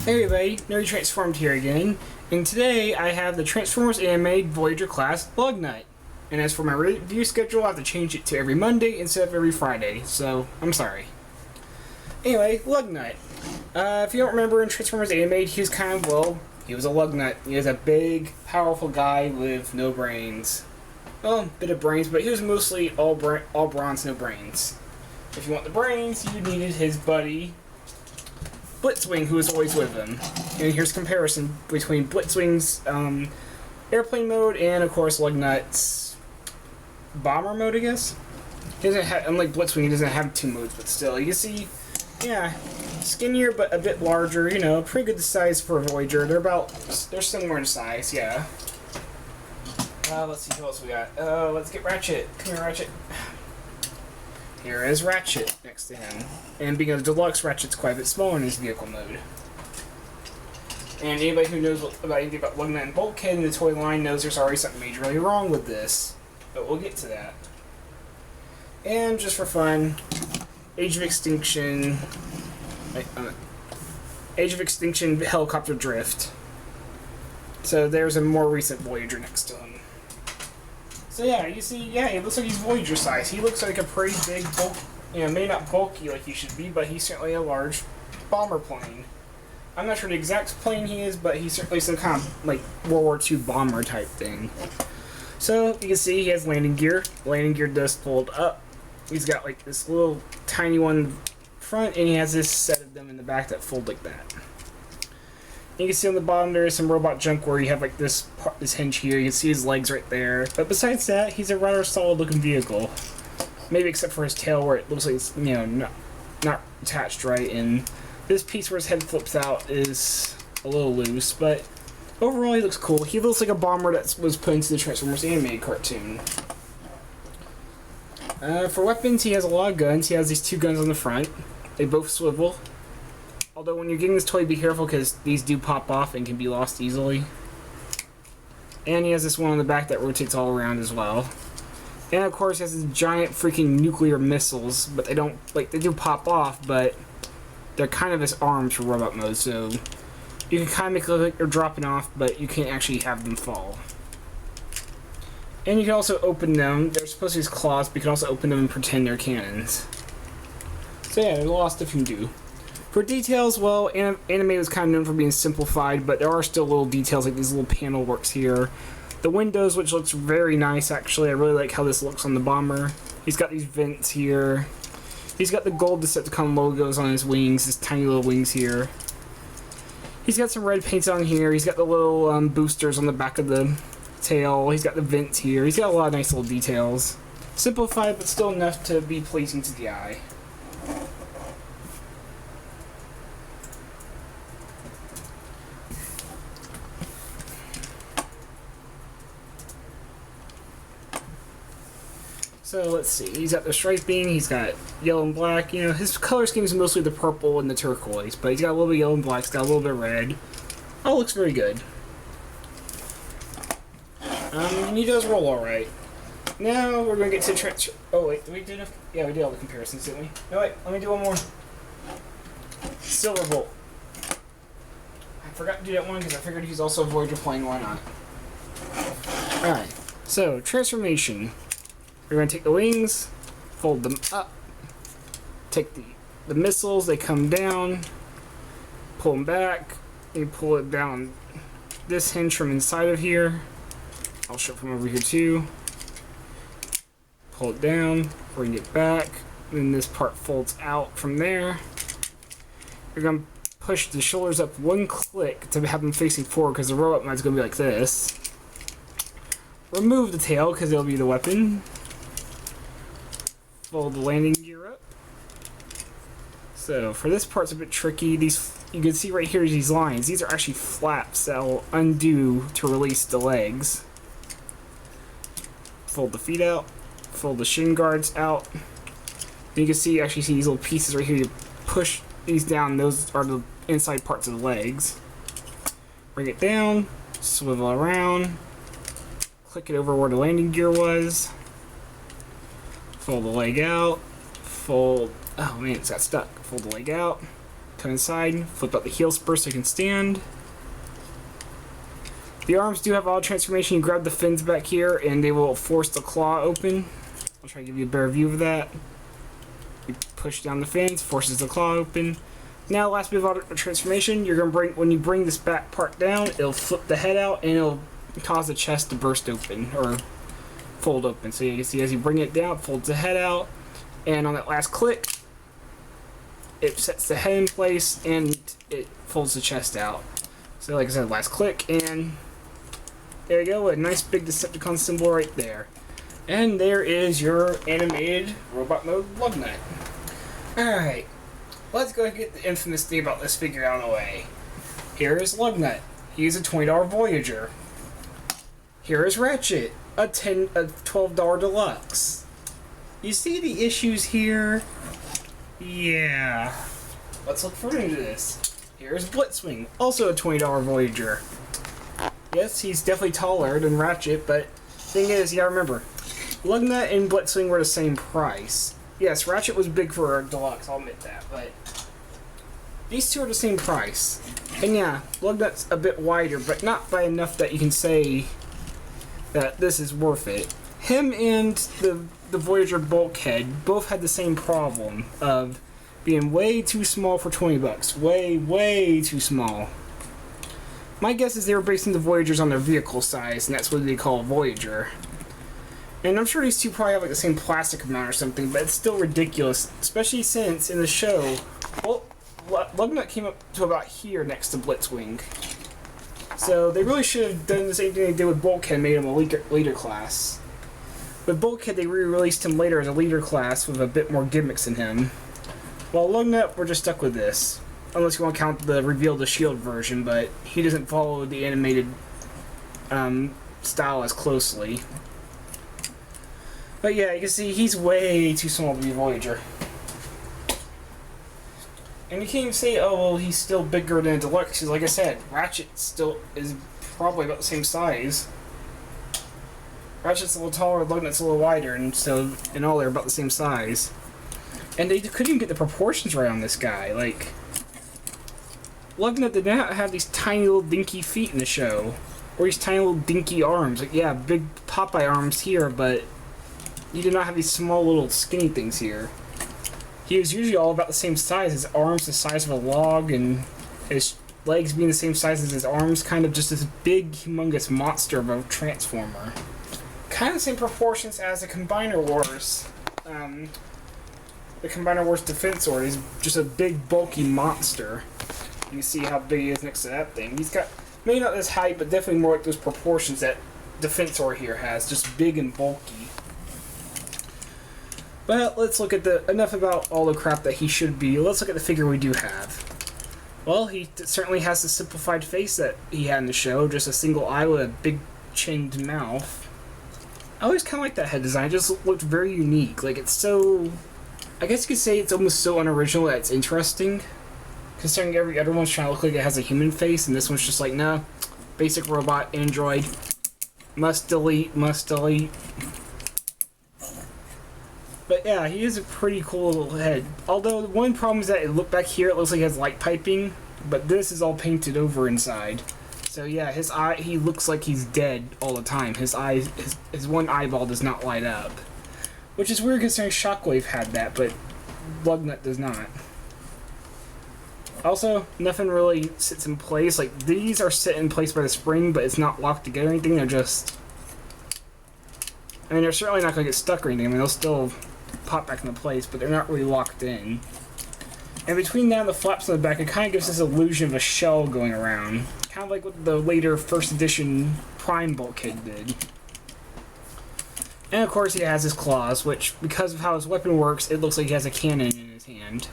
Hey everybody, Nerdy Transformed here again, and today I have the Transformers Anime Voyager class Lugnut. And as for my review schedule, I have to change it to every Monday instead of every Friday, so I'm sorry. Anyway, Lugnut. If you don't remember in Transformers Anime, he was kind of, well, he was a Lugnut. He was a big, powerful guy with no brains. Well, a bit of brains, but he was mostly all bronze, no brains. If you want the brains, you needed his buddy, Blitzwing, who was always with him. And here's comparison between Blitzwing's airplane mode and, of course, Lugnut's bomber mode, I guess. He doesn't have, unlike Blitzwing, he doesn't have two modes, but still, you can see, yeah, skinnier but a bit larger. You know, pretty good size for a Voyager. They're similar in size, yeah. Let's see who else we got. Let's get Ratchet. Come here, Ratchet. Here is Ratchet next to him. And being a deluxe, Ratchet's quite a bit smaller in his vehicle mode. And anybody who knows about anything about Lugnut and Bulkhead in the toy line knows there's already something majorly wrong with this. But we'll get to that. And just for fun, Age of Extinction helicopter drift. So there's a more recent Voyager next to him. So yeah, you see, yeah, he looks like he's Voyager size. He looks like a pretty big, maybe not bulky like he should be, but he's certainly a large bomber plane. I'm not sure the exact plane he is, but he's certainly some kind of like World War II bomber type thing. So you can see he has landing gear. Landing gear does fold up. He's got like this little tiny one front, and he has this set of them in the back that fold like that. You can see on the bottom there is some robot junk where you have like this hinge here. You can see his legs right there. But besides that, he's a rather solid looking vehicle. Maybe except for his tail where it looks like it's, not attached right. And this piece where his head flips out is a little loose. But overall, he looks cool. He looks like a bomber that was put into the Transformers animated cartoon. For weapons, he has a lot of guns. He has these two guns on the front. They both swivel. Although when you're getting this toy, be careful because these do pop off and can be lost easily. And he has this one on the back that rotates all around as well. And of course he has these giant freaking nuclear missiles, but they don't, like, they do pop off, but they're kind of his arms for robot mode, so you can kind of make it look like you're dropping off, but you can't actually have them fall. And you can also open them. They're supposed to be his claws, but you can also open them and pretend they're cannons. So yeah, there's a lot of stuff you can do. For details, well, anime was kind of known for being simplified, but there are still little details like these little panel works here. The windows, which looks very nice, actually. I really like how this looks on the bomber. He's got these vents here. He's got the gold Decepticon logos on his wings, his tiny little wings here. He's got some red paints on here. He's got the little boosters on the back of the tail. He's got the vents here. He's got a lot of nice little details. Simplified, but still enough to be pleasing to the eye. So let's see, he's got the striping, he's got yellow and black. You know, his color scheme is mostly the purple and the turquoise, but he's got a little bit of yellow and black, he's got a little bit of red. All looks very good. And he does roll alright. Now we're going to get to oh wait, we did we did all the comparisons, didn't we? No wait, let me do one more. Silverbolt. I forgot to do that one because I figured he's also a Voyager plane, why not? Alright, so transformation. We're going to take the wings, fold them up, take the missiles, they come down, pull them back, you pull it down this hinge from inside of here. I'll show it from over here too. Pull it down, bring it back, then this part folds out from there. You're going to push the shoulders up one click to have them facing forward because the robot mine's going to be like this. Remove the tail because it'll be the weapon. Fold the landing gear up. So for this part's a bit tricky. These, you can see right here these lines. These are actually flaps that will undo to release the legs. Fold the feet out. Fold the shin guards out. And you can see these little pieces right here. You push these down. Those are the inside parts of the legs. Bring it down. Swivel around. Click it over where the landing gear was. Fold the leg out, fold, oh man, it's got stuck. Fold the leg out, come inside, flip out the heel spur so you can stand. The arms do have auto transformation. You grab the fins back here and they will force the claw open. I'll try to give you a better view of that. You push down the fins, forces the claw open. Now, last bit of auto transformation, you're gonna when you bring this back part down, it'll flip the head out and it'll cause the chest to burst open or fold open. So you can see as you bring it down, it folds the head out, and on that last click, it sets the head in place and it folds the chest out. So like I said, last click, and there you go, a nice big Decepticon symbol right there. And there is your animated robot mode Lugnut. Alright, let's go and get the infamous thing about this figure out of the way. Here is Lugnut. He's a $20 Voyager. Here is Ratchet, a $12 deluxe. You see the issues here? Yeah. Let's look further into this. Here's Blitzwing, also a $20 Voyager. Yes, he's definitely taller than Ratchet, but thing is, you gotta remember, Lugnut and Blitzwing were the same price. Yes, Ratchet was big for a deluxe, I'll admit that, but these two are the same price. And yeah, Lugnut's a bit wider, but not by enough that you can say that this is worth it. Him and the Voyager Bulkhead both had the same problem of being way too small for $20. Way too small. My guess is they were basing the Voyagers on their vehicle size, and that's what they call a Voyager. And I'm sure these two probably have like the same plastic amount or something, but it's still ridiculous, especially since in the show, well, Lugnut came up to about here next to Blitzwing. So they really should have done the same thing they did with Bulkhead, made him a leader class. With Bulkhead, they re-released him later as a leader class with a bit more gimmicks in him. While Lugnut, we're just stuck with this. Unless you want to count the Reveal the Shield version, but he doesn't follow the animated style as closely. But yeah, you can see he's way too small to be a Voyager. And you can't even say, oh, well, he's still bigger than a Deluxe, because like I said, Ratchet still is probably about the same size. Ratchet's a little taller, Lugnut's a little wider, and so in all they're about the same size. And they couldn't even get the proportions right on this guy. Like, Lugnut did not have these tiny little dinky feet in the show, or these tiny little dinky arms. Like, yeah, big Popeye arms here, but he did not have these small little skinny things here. He was usually all about the same size. His arms the size of a log, and his legs being the same size as his arms, kind of just this big, humongous monster of a transformer. Kind of the same proportions as the Combiner Wars. The Combiner Wars Defense Sword is just a big, bulky monster. You can see how big he is next to that thing. He's got, maybe not this height, but definitely more like those proportions that Defense Sword here has. Just big and bulky. But let's look at enough about all the crap that he should be. Let's look at the figure we do have. Well, he certainly has the simplified face that he had in the show. Just a single eye with a big chinned mouth. I always kind of like that head design. It just looked very unique. Like, it's so... I guess you could say it's almost so unoriginal that it's interesting. Considering every other one's trying to look like it has a human face, and this one's just like, nah, basic robot, android. Must delete, must delete. But yeah, he is a pretty cool little head. Although, the one problem is that it look back here, it looks like it has light piping, but this is all painted over inside. So yeah, his eye, he looks like he's dead all the time. His eye, his one eyeball does not light up. Which is weird considering Shockwave had that, but Lugnut does not. Also, nothing really sits in place. Like, these are set in place by the spring, but it's not locked together or anything. They're just... I mean, they're certainly not going to get stuck or anything. I mean, they'll still pop back into place, but they're not really locked in. And between that and the flaps on the back, it kind of gives this illusion of a shell going around. Kind of like what the later first edition Prime Bulkhead did. And of course he has his claws, which, because of how his weapon works, it looks like he has a cannon in his hand.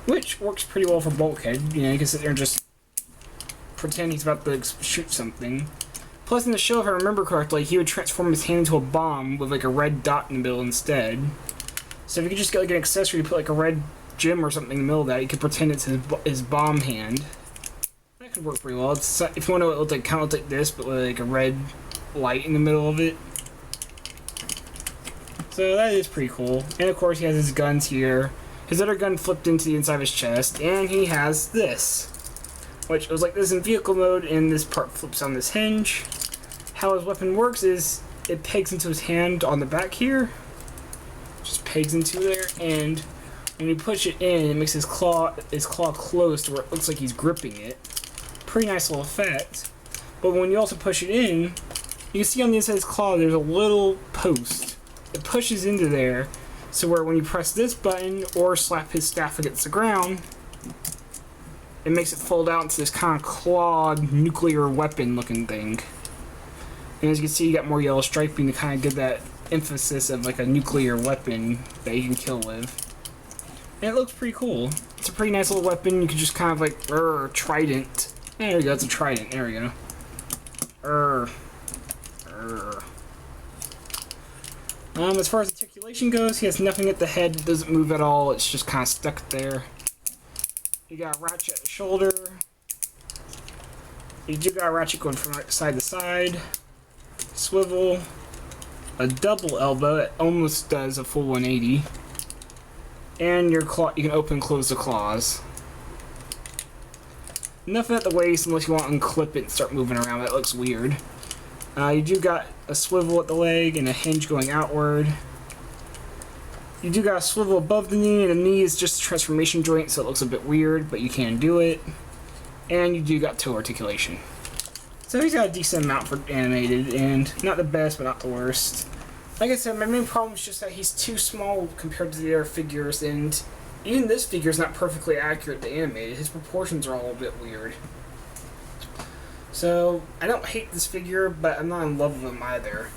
Which works pretty well for Bulkhead. You know, you can sit there and just pretend he's about to shoot something. Plus in the show, if I remember correctly, he would transform his hand into a bomb with like a red dot in the middle instead. So if you could just get like an accessory to put like a red gem or something in the middle of that, you could pretend it's his bomb hand. That could work pretty well. It's, if you want to look like, kind of look like this, but with like a red light in the middle of it. So that is pretty cool. And of course he has his guns here. His other gun flipped into the inside of his chest, and he has this, which was like this in vehicle mode, and this part flips on this hinge. How his weapon works is it pegs into his hand on the back here, just pegs into there, and when you push it in, it makes his claw close to where it looks like he's gripping it. Pretty nice little effect. But when you also push it in, you can see on the inside of his claw there's a little post. It pushes into there, so where when you press this button or slap his staff against the ground, it makes it fold out into this kind of clawed nuclear weapon looking thing. And as you can see, you got more yellow striping to kind of give that emphasis of like a nuclear weapon that you can kill with. And it looks pretty cool. It's a pretty nice little weapon. You can just kind of like, trident. There we go, it's a trident. There we go. As far as articulation goes, he has nothing at the head. It doesn't move at all. It's just kind of stuck there. You got a ratchet at the shoulder. You do got a ratchet going from side to side. Swivel. A double elbow. It almost does a full 180. And your claw, you can open and close the claws. Nothing at the waist unless you want to unclip it and start moving around. That looks weird. You do got a swivel at the leg and a hinge going outward. You do got a swivel above the knee, and the knee is just a transformation joint, so it looks a bit weird, but you can do it. And you do got toe articulation. So he's got a decent amount for animated, and not the best, but not the worst. Like I said, my main problem is just that he's too small compared to the other figures, and even this figure is not perfectly accurate to animated. His proportions are all a bit weird. So, I don't hate this figure, but I'm not in love with him either.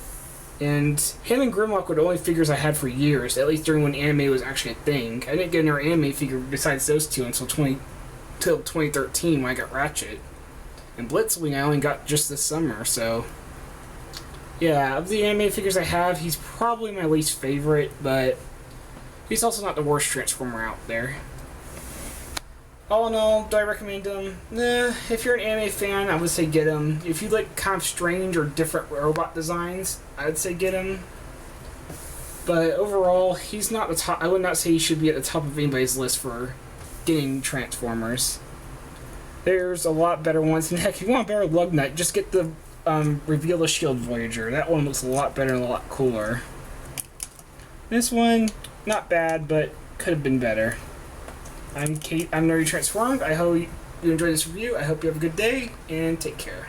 And him and Grimlock were the only figures I had for years, at least during when anime was actually a thing. I didn't get another anime figure besides those two until 2013 when I got Ratchet. And Blitzwing I only got just this summer, so... Yeah, of the anime figures I have, he's probably my least favorite, but he's also not the worst Transformer out there. All in all, do I recommend him? Nah, if you're an anime fan, I would say get him. If you like kind of strange or different robot designs, I would say get him. But overall, he's not the top. I would not say he should be at the top of anybody's list for getting Transformers. There's a lot better ones, and heck, if you want a better Lugnut, just get the Reveal the Shield Voyager. That one looks a lot better and a lot cooler. This one, not bad, but could have been better. I'm Kate. I'm Nerdy Transformed. I hope you enjoyed this review. I hope you have a good day, and take care.